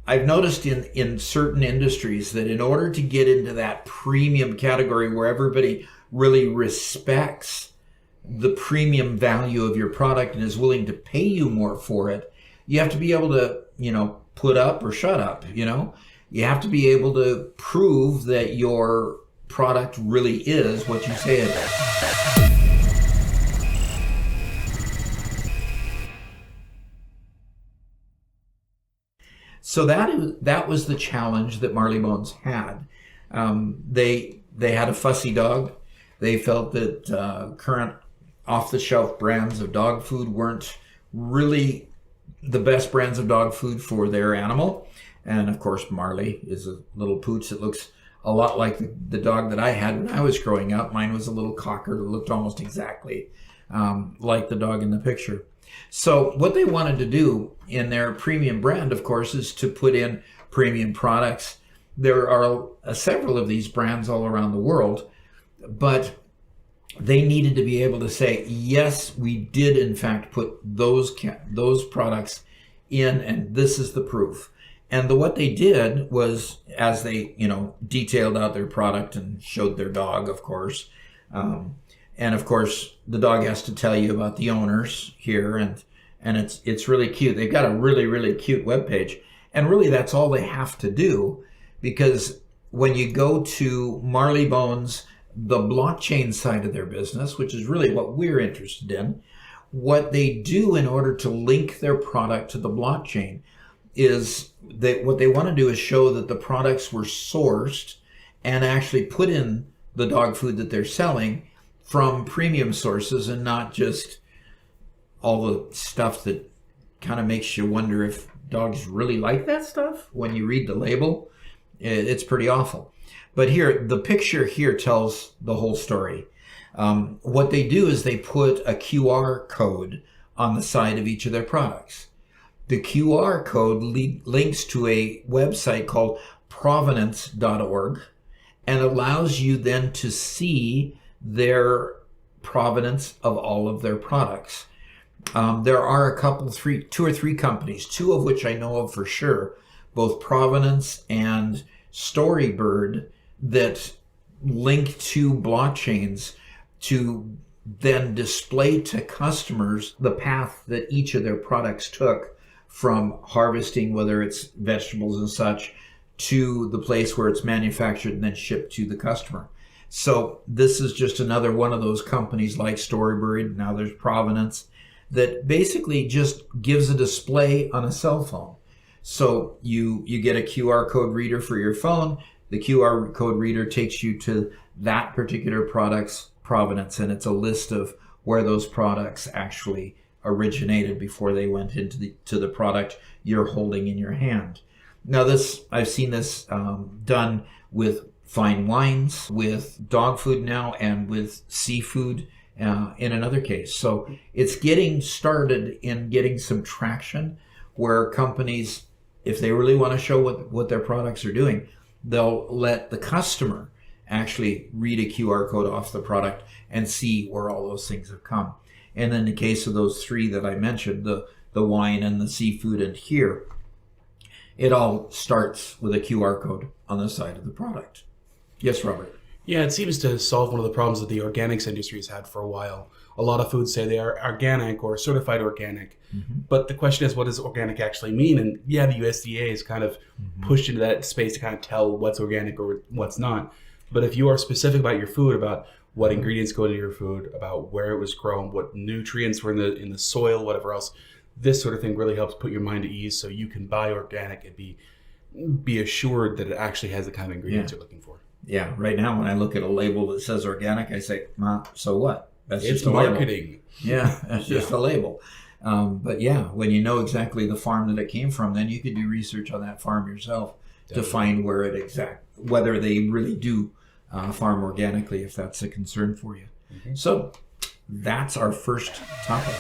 I've noticed in certain industries that in order to get into that premium category where everybody really respects the premium value of your product and is willing to pay you more for it, you have to be able to, put up or shut up, You have to be able to prove that your product really is what you say it is. So that was the challenge that Marleybones had. They had a fussy dog. They felt that current off-the-shelf brands of dog food weren't really the best brands of dog food for their animal. And of course, Marley is a little pooch that looks a lot like the dog that I had when I was growing up. Mine was a little cocker that looked almost exactly like the dog in the picture. So what they wanted to do in their premium brand, of course, is to put in premium products. There are several of these brands all around the world, but they needed to be able to say, yes, we did in fact put those products in, and this is the proof. And what they did was, as they, detailed out their product and showed their dog, of course, and of course, the dog has to tell you about the owners here, and it's really cute. They've got a really, really cute webpage, and really that's all they have to do, because when you go to Marleybones, the blockchain side of their business, which is really what we're interested in, what they do in order to link their product to the blockchain is that what they want to do is show that the products were sourced and actually put in the dog food that they're selling from premium sources, and not just all the stuff that kind of makes you wonder if dogs really like that stuff when you read the label. It's pretty awful. But here, the picture here tells the whole story. What they do is they put a QR code on the side of each of their products. The QR code links to a website called provenance.org and allows you then to see their provenance of all of their products. There are two or three companies, two of which I know of for sure, both Provenance and Storybird, that link to blockchains to then display to customers the path that each of their products took from harvesting, whether it's vegetables and such, to the place where it's manufactured and then shipped to the customer. So this is just another one of those companies like Storybird, now there's Provenance, that basically just gives a display on a cell phone. So you get a QR code reader for your phone. The QR code reader takes you to that particular product's provenance, and it's a list of where those products actually originated before they went into the product you're holding in your hand. Now I've seen this done with fine wines, with dog food now, and with seafood in another case. So it's getting started in getting some traction where companies, if they really want to show what their products are doing, they'll let the customer actually read a QR code off the product and see where all those things have come. And in the case of those three that I mentioned, the wine and the seafood and here, it all starts with a QR code on the side of the product. Yes, Robert? Yeah, it seems to solve one of the problems that the organics industry has had for a while. A lot of foods say they are organic or certified organic. Mm-hmm. But the question is, what does organic actually mean? And yeah, the USDA is kind of pushed into that space to kind of tell what's organic or what's not. But if you are specific about your food, about what ingredients go into your food, about where it was grown, what nutrients were in the soil, whatever else, this sort of thing really helps put your mind at ease so you can buy organic and be assured that it actually has the kind of ingredients you're looking for. Yeah, right now when I look at a label that says organic, I say, so what? That's it's just a marketing. Label. Yeah, that's just a label. But yeah, when you know exactly the farm that it came from, then you can do research on that farm yourself to find where whether they really do farm organically, if that's a concern for you. Mm-hmm. So that's our first topic.